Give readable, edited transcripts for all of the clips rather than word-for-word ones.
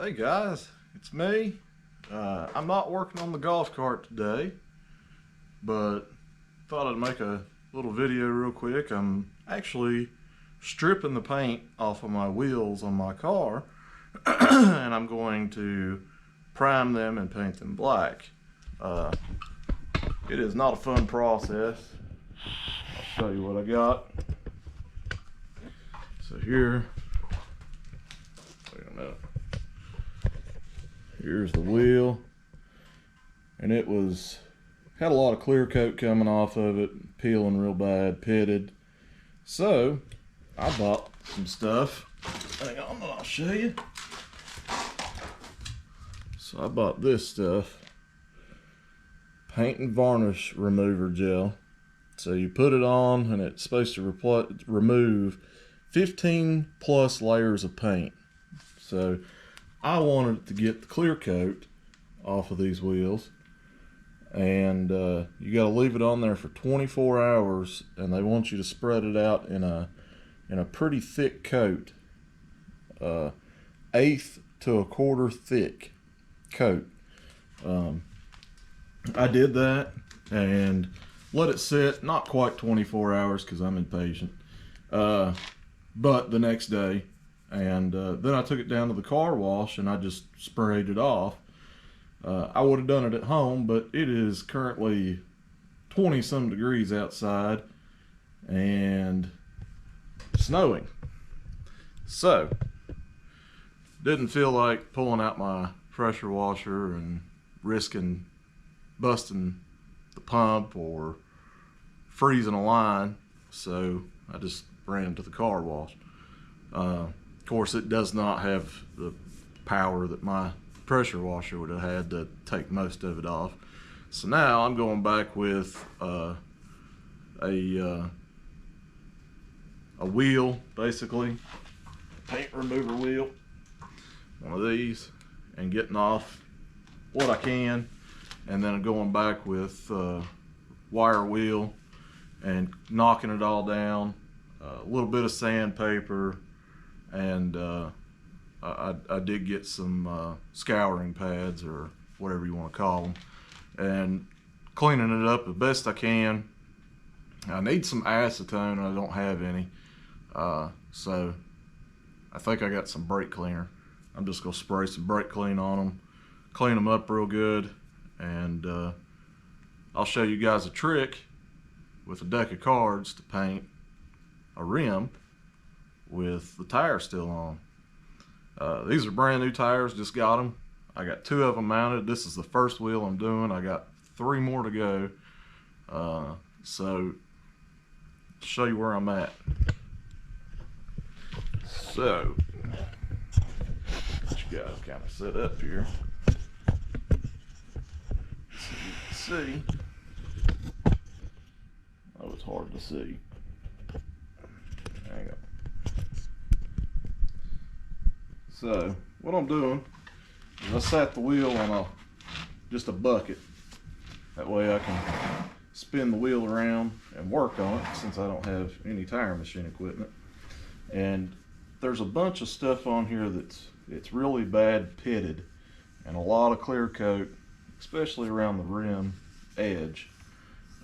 Hey guys, it's me. I'm not working on the golf cart today, but thought I'd make a little video real quick. I'm actually stripping the paint off of my wheels on my car and I'm going to prime them and paint them black. It is not a fun process. I'll show you what I got. So here, wait a minute. Here's the wheel, and it had a lot of clear coat coming off of it, peeling real bad, pitted. So I bought some stuff. Hang on, I'll show you. So I bought this stuff, paint and varnish remover gel. So you put it on and it's supposed to remove 15 plus layers of paint. So I wanted to get the clear coat off of these wheels, and you got to leave it on there for 24 hours, and they want you to spread it out in a pretty thick coat, 1/8 to 1/4 thick coat. I did that and let it sit, not quite 24 hours because I'm impatient, but the next day. And then I took it down to the car wash and I just sprayed it off. I would have done it at home, but it is currently 20 some degrees outside and snowing. So didn't feel like pulling out my pressure washer and risking busting the pump or freezing a line, so I just ran to the car wash. Of course, it does not have the power that my pressure washer would have had to take most of it off. So now I'm going back with a wheel, basically, paint remover wheel, one of these, and getting off what I can, and then I'm going back with wire wheel and knocking it all down, a little bit of sandpaper, and I did get some scouring pads or whatever you want to call them, and cleaning it up the best I can. I need some acetone, I don't have any, so I think I got some brake cleaner. I'm just going to spray some brake clean on them, clean them up real good, and I'll show you guys a trick with a deck of cards to paint a rim with the tire still on. These are brand new tires, just got them. I got 2 of them mounted. This is the first wheel I'm doing. I got 3 more to go. So show you where I'm at. So let you guys kind of set up here so you can see. Oh, it's hard to see. Hang on. So what I'm doing is I sat the wheel on just a bucket. That way I can spin the wheel around and work on it, since I don't have any tire machine equipment. And there's a bunch of stuff on here it's really bad pitted, and a lot of clear coat, especially around the rim edge.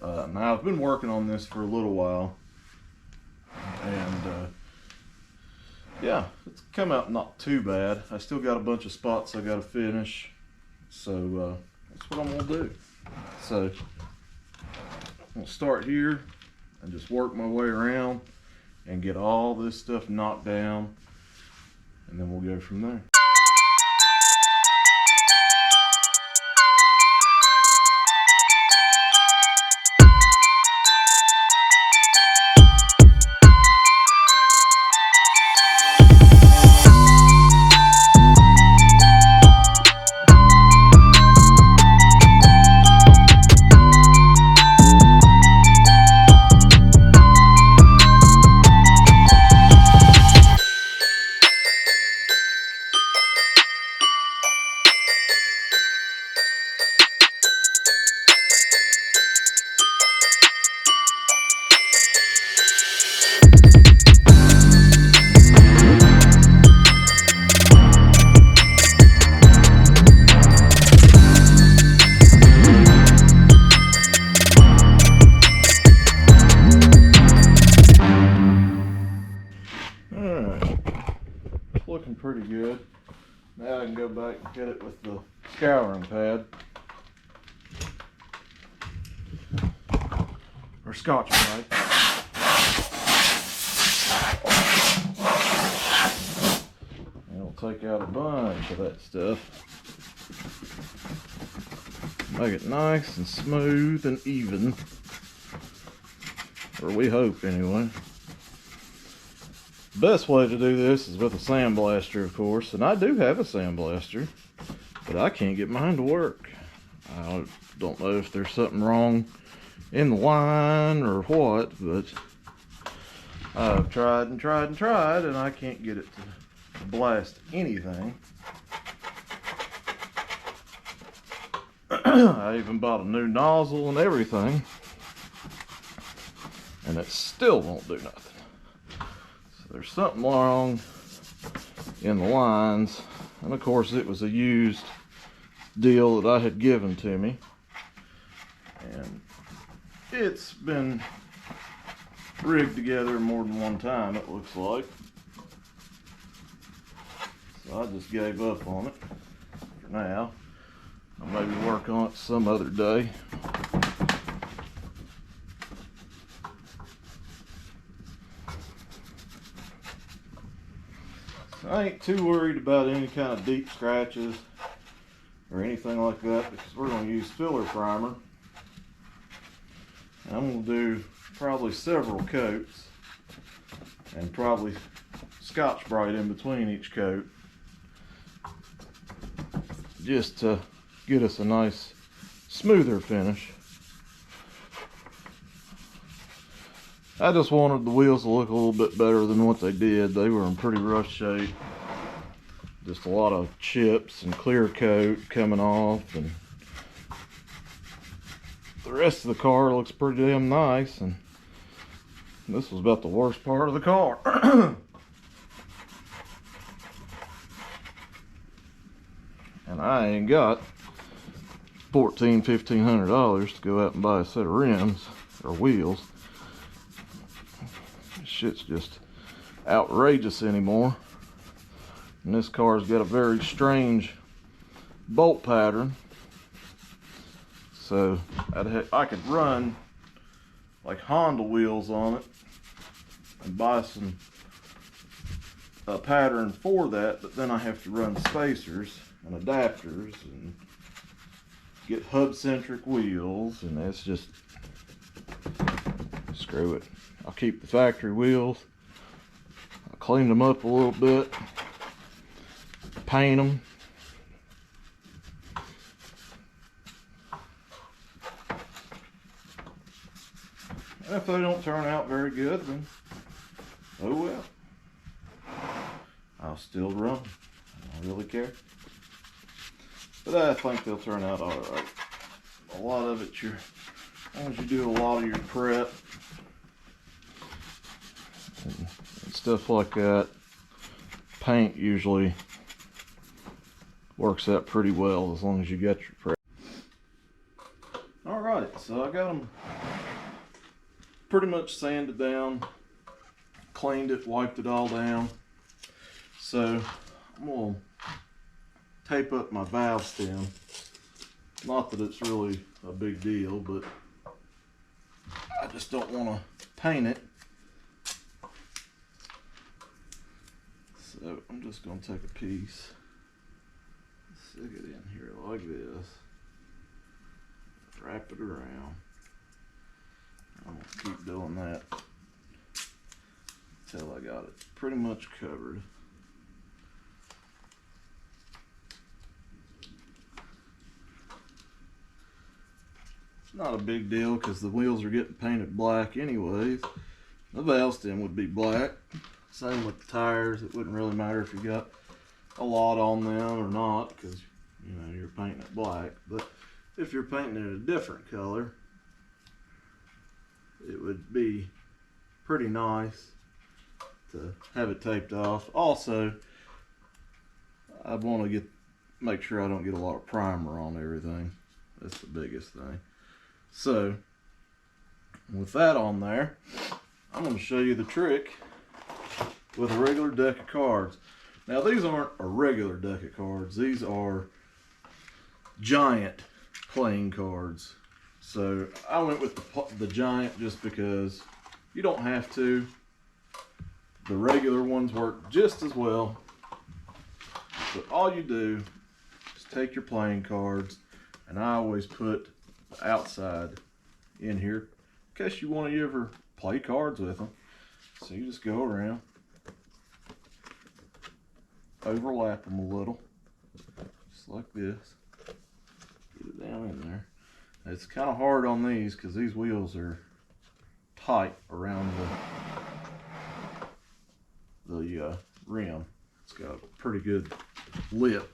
Now I've been working on this for a little while, and yeah, it's come out not too bad. I still got a bunch of spots I got to finish, so that's what I'm gonna do. So I'll start here and just work my way around and get all this stuff knocked down, and then we'll go from there. pretty good. Now I can go back and hit it with the scouring pad. Or Scotch-Brite. It'll take out a bunch of that stuff. Make it nice and smooth and even. Or we hope anyway. Best way to do this is with a sandblaster, of course. And I do have a sandblaster, but I can't get mine to work. I don't know if there's something wrong in the line or what, but I've tried and tried and tried, and I can't get it to blast anything. I even bought a new nozzle and everything, and it still won't do nothing. So there's something wrong in the lines, and of course it was a used deal that I had given to me, and it's been rigged together more than one time, it looks like. So I just gave up on it for now. I'll maybe work on it some other day. So I ain't too worried about any kind of deep scratches or anything like that, because we're going to use filler primer. And I'm going to do probably several coats and probably Scotch-Brite in between each coat, just to get us a nice smoother finish. I just wanted the wheels to look a little bit better than what they did. They were in pretty rough shape. Just a lot of chips and clear coat coming off, and the rest of the car looks pretty damn nice, and this was about the worst part of the car. And I ain't got $1,500 to go out and buy a set of rims or wheels. This shit's just outrageous anymore. And this car's got a very strange bolt pattern. So I could run like Honda wheels on it and buy a pattern for that, but then I have to run spacers and adapters and get hub-centric wheels, and it's just, screw it. I'll keep the factory wheels. I'll clean them up a little bit, paint them. And if they don't turn out very good, then oh well. I'll still run. I don't really care. But I think they'll turn out alright. A lot of it, as long as you do a lot of your prep and stuff like that, paint usually works out pretty well as long as you get your prep. Alright, so I got them pretty much sanded down, cleaned it, wiped it all down. So I'm going to tape up my valve stem. Not that it's really a big deal, but I just don't want to paint it. So I'm just going to take a piece, stick it in here like this, wrap it around. I'm going to keep doing that until I got it pretty much covered. Not a big deal because the wheels are getting painted black anyways. The valve stem would be black. Same with the tires. It wouldn't really matter if you got a lot on them or not, because you know you're painting it black. But if you're painting it a different color, it would be pretty nice to have it taped off. Also, I want to make sure I don't get a lot of primer on everything. That's the biggest thing. So, with that on there, I'm going to show you the trick with a regular deck of cards. Now these aren't a regular deck of cards. These are giant playing cards. So I went with the giant just because you don't have to. The regular ones work just as well. But all you do is take your playing cards, and I always put the outside in here in case you want to ever play cards with them. So you just go around, overlap them a little, just like this. Get it down in there. It's kind of hard on these because these wheels are tight around the rim. It's got a pretty good lip.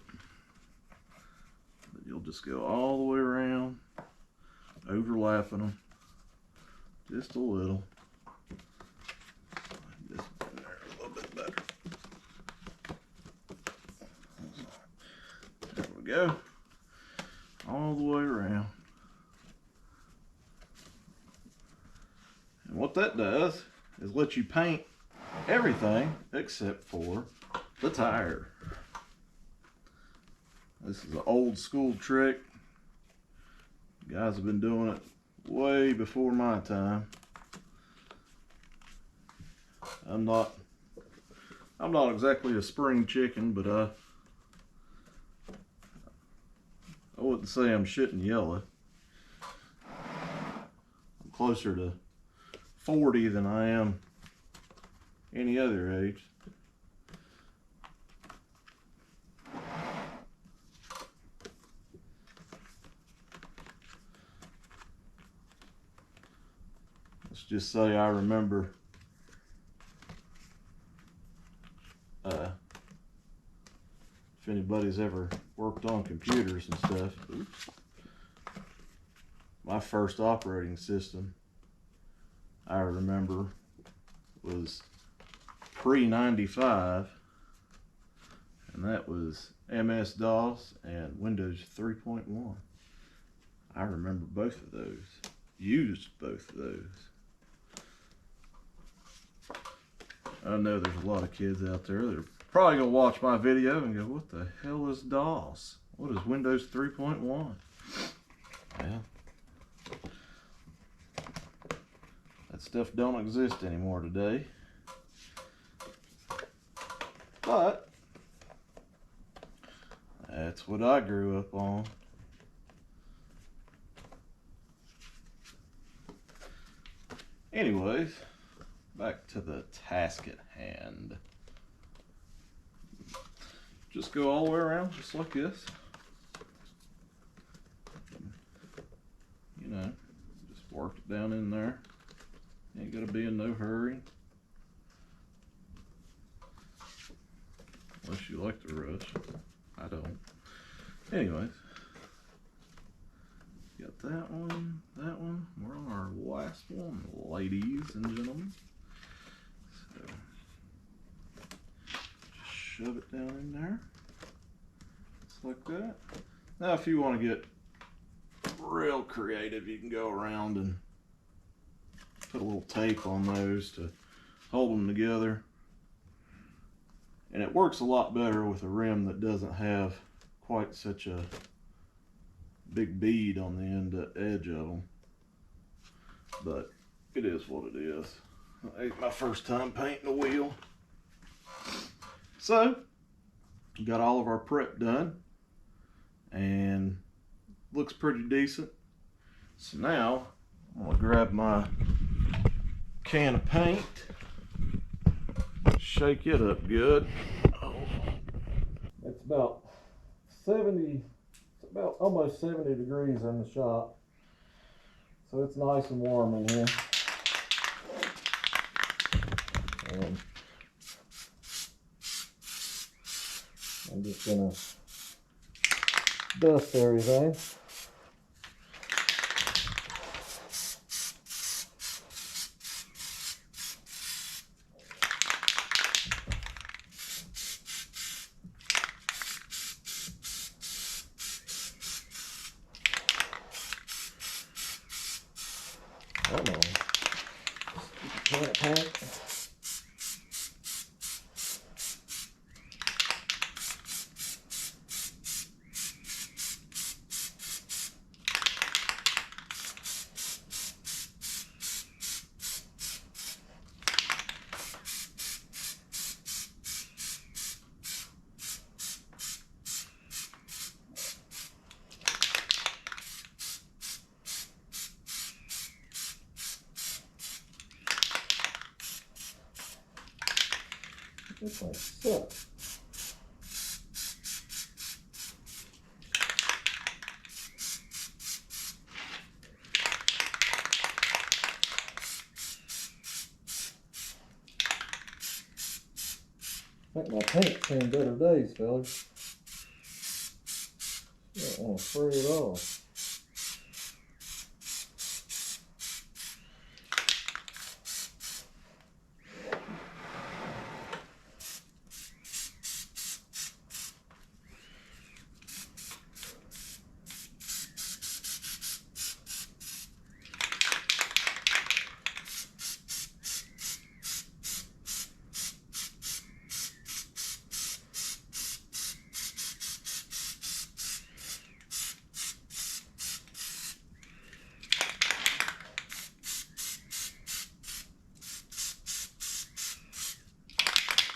But you'll just go all the way around, overlapping them just a little. This in there a little bit better. There we go. All the way around. And what that does is let you paint everything except for the tire. This is an old school trick. Guys have been doing it way before my time. I'm not exactly a spring chicken, but I wouldn't say I'm shitting yellow. I'm closer to 40 than I am any other age. Let's just say I remember if anybody's ever worked on computers and stuff, my first operating system I remember was pre-95, and that was MS-DOS and Windows 3.1. I remember both of those, used both of those. I know there's a lot of kids out there that are probably going to watch my video and go, what the hell is DOS? What is Windows 3.1? Yeah. That stuff don't exist anymore today. But that's what I grew up on. Anyways, back to the task at hand. Just go all the way around, just like this. You know, just work it down in there. Ain't gotta be in no hurry. Unless you like to rush. I don't. Anyways. Got that one, that one. We're on our last one, ladies and gentlemen. So, just shove it down in there. Just like that. Now if you want to get real creative, you can go around and put a little tape on those to hold them together. And it works a lot better with a rim that doesn't have quite such a big bead on the edge of them. But it is what it is. It's my first time painting a wheel. So, got all of our prep done. And looks pretty decent. So now, I'm going to grab my can of paint. Shake it up good. It's about 70, it's about almost 70 degrees in the shop. So it's nice and warm in here. And I'm just gonna dust everything. Come on. Can't paint. This thing sucks. I think my paint's seen better days, fellas. I don't want to spray it off.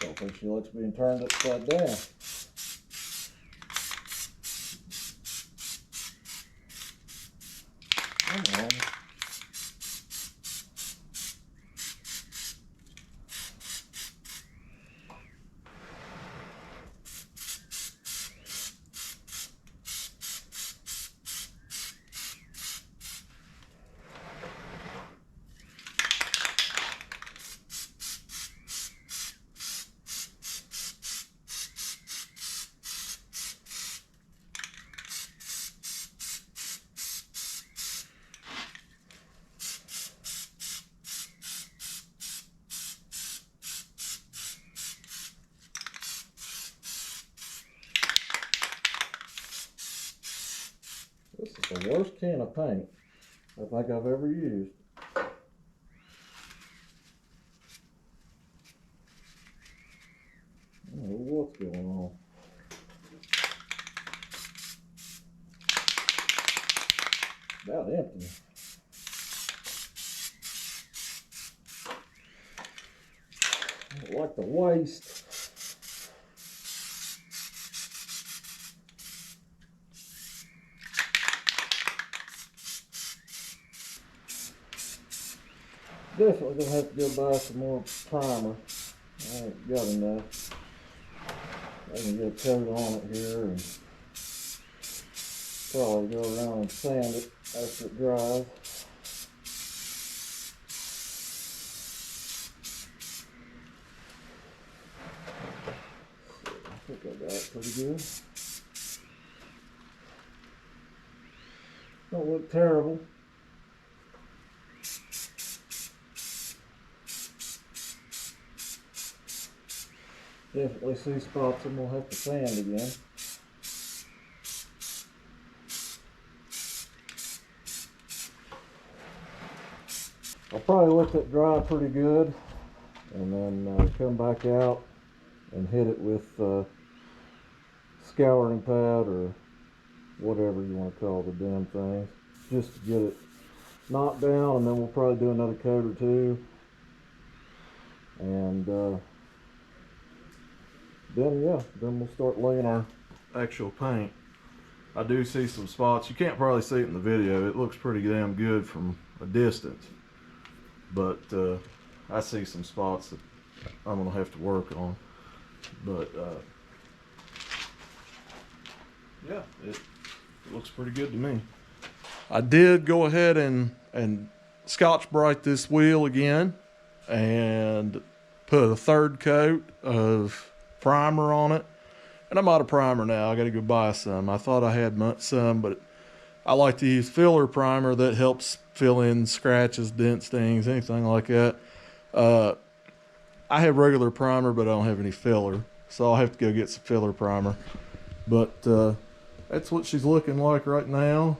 I think she likes being turned upside down. Come on. This is the worst can of paint I think I've ever used. I don't know what's going on. About empty. I don't like the waste. Definitely gonna have to go buy some more primer. I ain't got enough. I can get a coat on it here and probably go around and sand it after it dries. I think I got it pretty good. Don't look terrible. Definitely see spots I'm gonna have to sand again. I'll probably let that dry pretty good and then come back out and hit it with scouring pad or whatever you want to call the damn things, just to get it knocked down, and then we'll probably do another coat or two, and then we'll start laying our actual paint. I do see some spots. You can't probably see it in the video. It looks pretty damn good from a distance, but I see some spots that I'm gonna have to work on. But yeah, it looks pretty good to me. I did go ahead and Scotch-Brite this wheel again and put a third coat of primer on it. And I'm out of primer now. I got to go buy some. I thought I had some, but I like to use filler primer that helps fill in scratches, dents, stings, anything like that. I have regular primer, but I don't have any filler, so I'll have to go get some filler primer. But that's what she's looking like right now.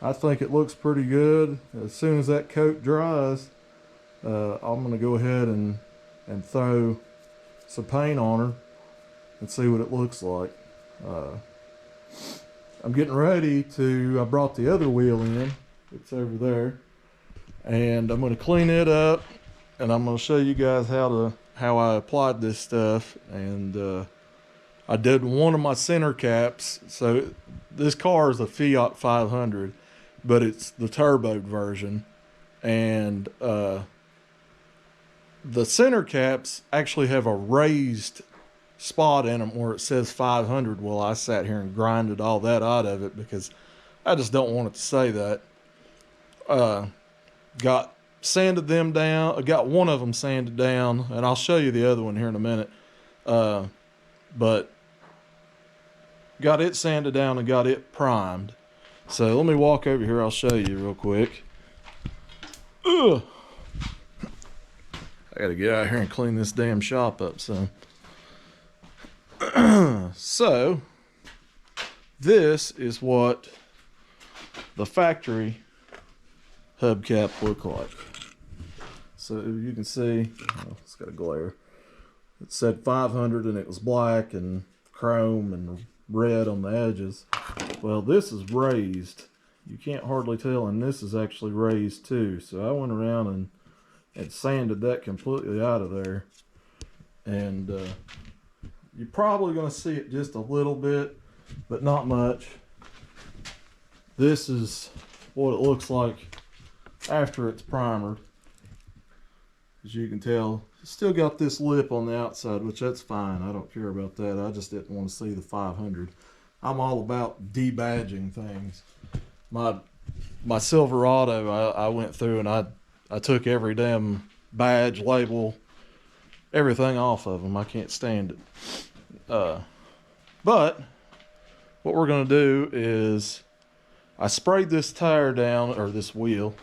I think it looks pretty good. As soon as that coat dries, I'm going to go ahead and throw some paint on her and see what it looks like. I'm getting ready to, I brought the other wheel in. It's over there. And I'm going to clean it up, and I'm going to show you guys how I applied this stuff. And I did one of my center caps. So this car is a Fiat 500, but it's the turboed version. And the center caps actually have a raised spot in them where it says 500. Well, I sat here and grinded all that out of it because I just don't want it to say that. Got sanded them down. I got one of them sanded down, and I'll show you the other one here in a minute. But got it sanded down and got it primed. So let me walk over here. I'll show you real quick. Ugh. I got to get out here and clean this damn shop up some. So this is what the factory hubcap look like. So you can see, oh, it's got a glare. It said 500 and it was black and chrome and red on the edges. Well, this is raised. You can't hardly tell, and this is actually raised too. So I went around and sanded that completely out of there. And you're probably going to see it just a little bit, but not much. This is what it looks like after it's primered. As you can tell, it's still got this lip on the outside, which that's fine. I don't care about that. I just didn't want to see the 500. I'm all about debadging things. My Silverado, I went through and I took every damn badge, label, everything off of them. I can't stand it. But what we're going to do is I sprayed this tire down, or this wheel.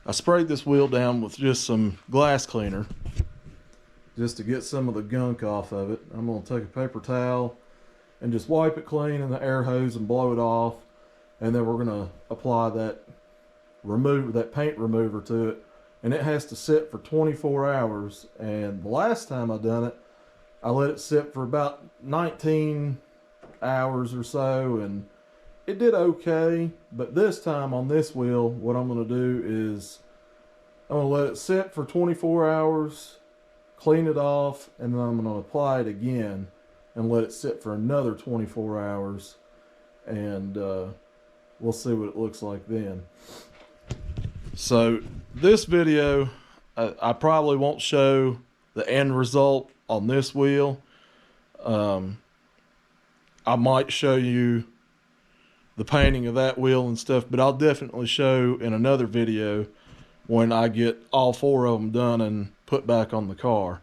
I sprayed this wheel down with just some glass cleaner just to get some of the gunk off of it. I'm going to take a paper towel and just wipe it clean in the air hose and blow it off. And then we're going to apply that paint remover to it. And it has to sit for 24 hours. And the last time I done it, I let it sit for about 19 hours or so, and it did okay. But this time on this wheel, what I'm going to do is I'm going to let it sit for 24 hours, clean it off, and then I'm going to apply it again and let it sit for another 24 hours. And we'll see what it looks like then. So this video, I probably won't show the end result on this wheel. I might show you the painting of that wheel and stuff, but I'll definitely show in another video when I get all 4 of them done and put back on the car.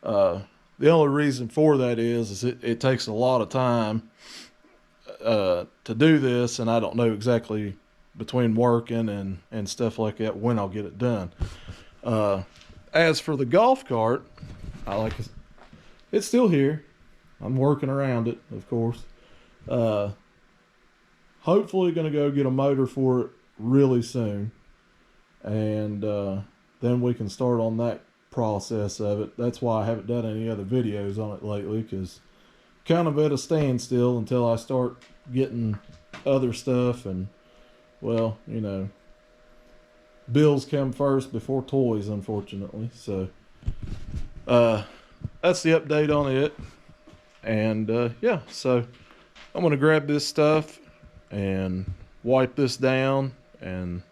The only reason for that is it takes a lot of time to do this, and I don't know exactly between working and stuff like that when I'll get it done. As for the golf cart, it's still here. I'm working around it, of course. Hopefully going to go get a motor for it really soon. And then we can start on that process of it. That's why I haven't done any other videos on it lately, because kind of at a standstill until I start getting other stuff. And, well, you know, bills come first before toys, unfortunately. So that's the update on it. And yeah, so I'm going to grab this stuff and wipe this down, and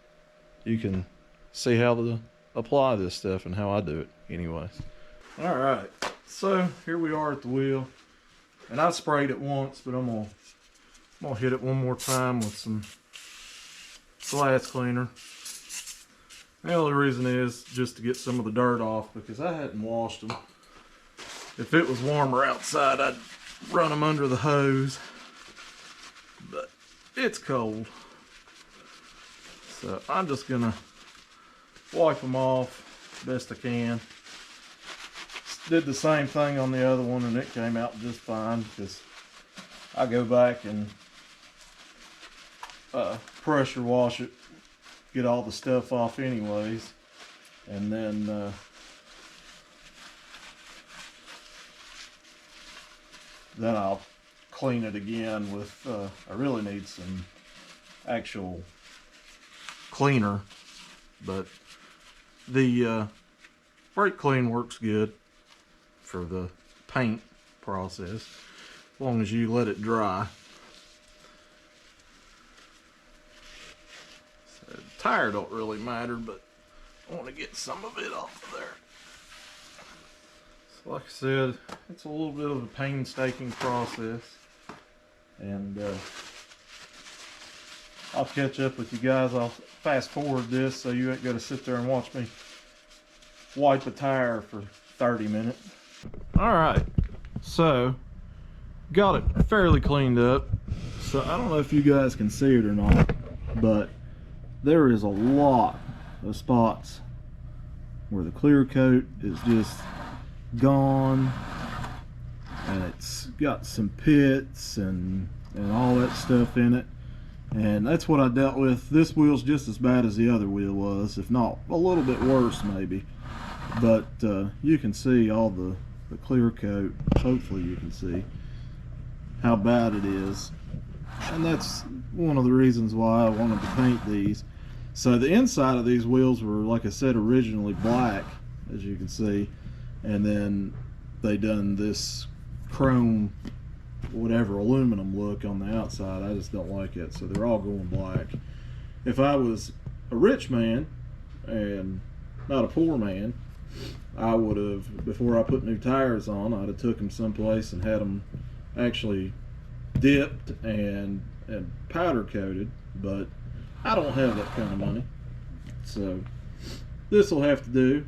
you can see how to apply this stuff and how I do it anyways. All right, so here we are at the wheel, and I sprayed it once, but I'm gonna hit it one more time with some glass cleaner. The only reason is just to get some of the dirt off, because I hadn't washed them. If it was warmer outside, I'd run them under the hose, but it's cold. So I'm just gonna wipe them off best I can. Did the same thing on the other one, and it came out just fine, because I go back and pressure wash it, get all the stuff off anyways, and then I'll clean it again with, I really need some actual cleaner, but the brake clean works good for the paint process, as long as you let it dry. So the tire don't really matter, but I want to get some of it off of there. like I said, it's a little bit of a painstaking process, and I'll catch up with you guys. I'll fast forward this so you ain't got to sit there and watch me wipe a tire for 30 minutes. All right, so got it fairly cleaned up. So I don't know if you guys can see it or not, but there is a lot of spots where the clear coat is just gone, and it's got some pits and all that stuff in it, and that's what I dealt with. This wheel's just as bad as the other wheel was, if not a little bit worse maybe, but you can see all the clear coat. Hopefully you can see how bad it is, and that's one of the reasons why I wanted to paint these. So the inside of these wheels were, like I said, originally black, as you can see, and then they done this chrome, whatever, aluminum look on the outside. I just don't like it, so they're all going black. If I was a rich man and not a poor man, I would have, before I put new tires on, I'd have took them someplace and had them actually dipped and powder coated, but I don't have that kind of money, so this will have to do,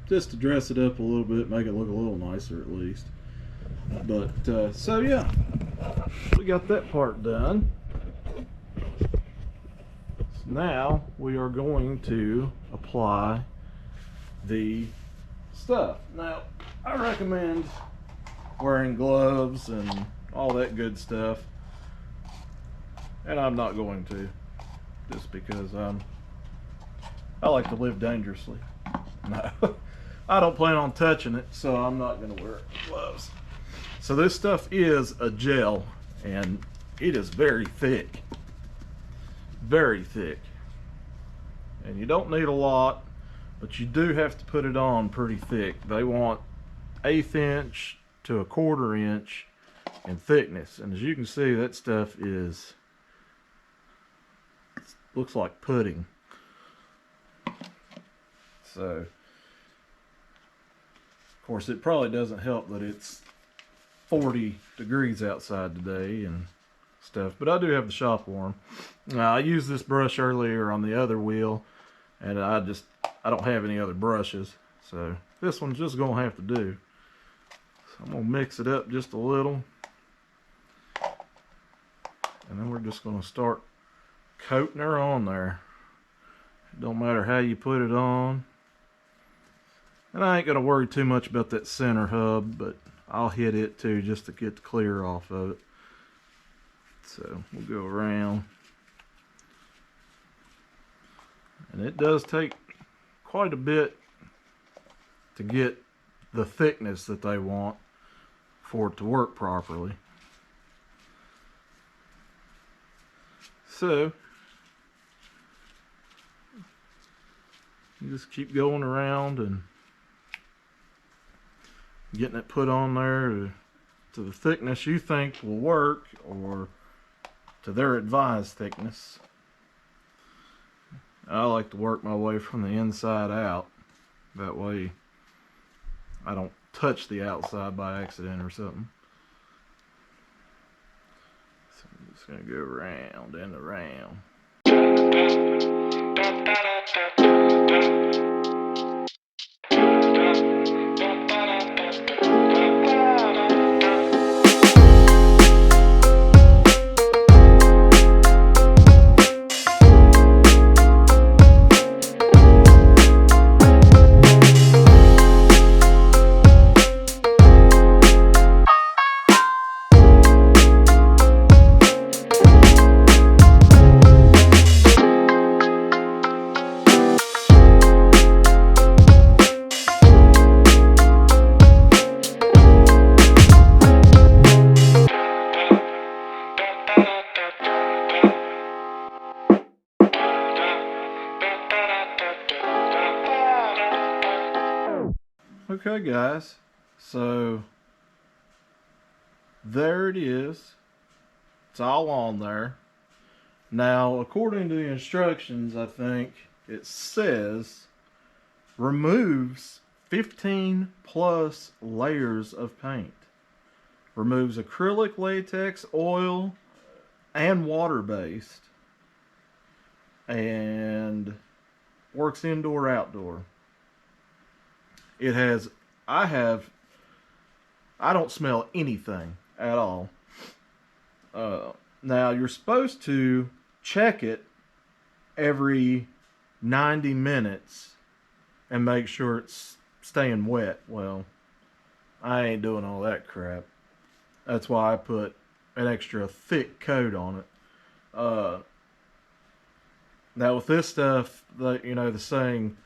just to dress it up a little bit, make it look a little nicer at least. But so yeah, we got that part done. So now we are going to apply the stuff. Now I recommend wearing gloves and all that good stuff, and I'm not going to, just because I like to live dangerously. No, I don't plan on touching it, so I'm not going to wear gloves. So this stuff is a gel, and it is very thick, and you don't need a lot, but you do have to put it on pretty thick. They want 1/8 inch to 1/4 inch in thickness, and as you can see, that stuff looks like pudding. So of course it probably doesn't help that it's 40 degrees outside today and stuff, but I do have the shop warm. I used this brush earlier on the other wheel, and I don't have any other brushes, so this one's just gonna have to do. So I'm gonna mix it up just a little, and then we're just gonna start coating her on there. It don't matter how you put it on. And I ain't gonna worry too much about that center hub, but I'll hit it too just to get the clear off of it. So we'll go around. And it does take quite a bit to get the thickness that they want for it to work properly. So you just keep going around and getting it put on there to the thickness you think will work, or to their advised thickness. I like to work my way from the inside out. That way I don't touch the outside by accident or something. So I'm just going to go around and around. Okay guys, so there it is. It's all on there. Now, according to the instructions, I think it says removes 15 plus layers of paint. Removes acrylic, latex, oil, and water-based. And works indoor, outdoor. It has, I don't smell anything at all. Now you're supposed to check it every 90 minutes and make sure it's staying wet. Well, I ain't doing all that crap. That's why I put an extra thick coat on it. Now with this stuff, the saying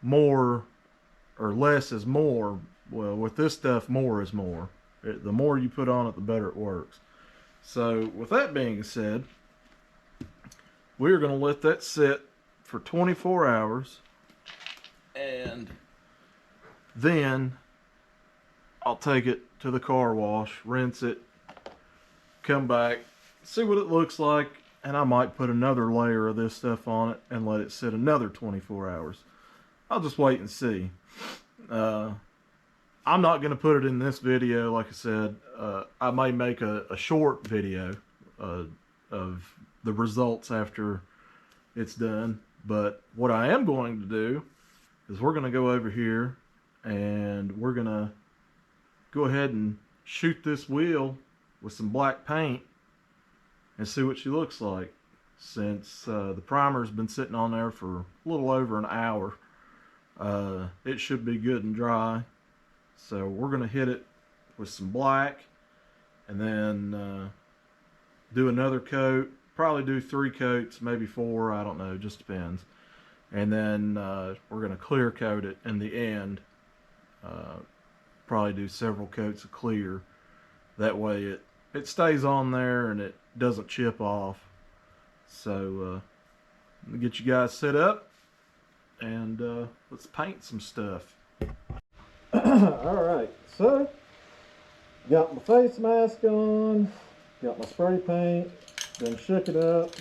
more or less is more. Well, with this stuff, more is more. The more you put on it, the better it works. So with that being said, we're going to let that sit for 24 hours. And then I'll take it to the car wash, rinse it, come back, see what it looks like, and I might put another layer of this stuff on it and let it sit another 24 hours. I'll just wait and see. I'm not going to put it in this video, like I said. I may make a short video of the results after it's done. But what I am going to do is we're going to go over here and we're going to go ahead and shoot this wheel with some black paint and see what she looks like. Since the primer's been sitting on there for a little over an hour, it should be good and dry. So we're going to hit it with some black and then do another coat. Probably do 3 coats, maybe 4, I don't know, just depends. And then we're going to clear coat it in the end. Probably do several coats of clear. That way it stays on there and it doesn't chip off. So let me get you guys set up and let's paint some stuff. Alright, so got my face mask on, got my spray paint, then shook it up,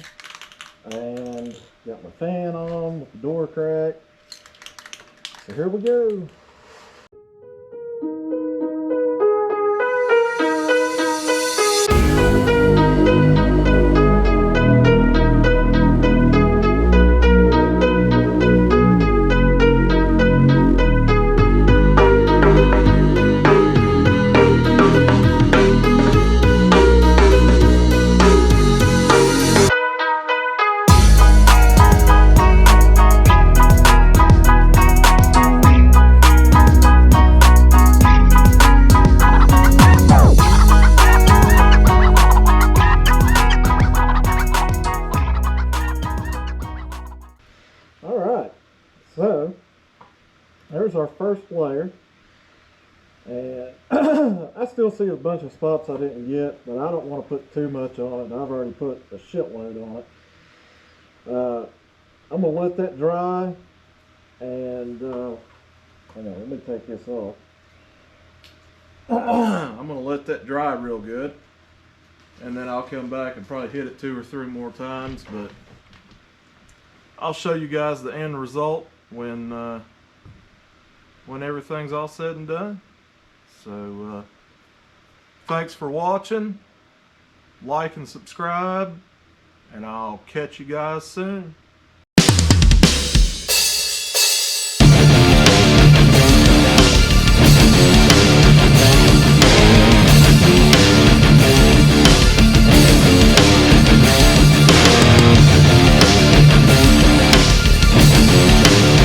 and got my fan on with the door crack. So here we go. So there's our first layer, and I still see a bunch of spots I didn't get, but I don't want to put too much on it. I've already put a shitload on it. I'm gonna let that dry, and hang on, let me take this off. I'm gonna let that dry real good, and then I'll come back and probably hit it 2 or 3 more times, but I'll show you guys the end result when everything's all said and done. So thanks for watching, like and subscribe, and I'll catch you guys soon.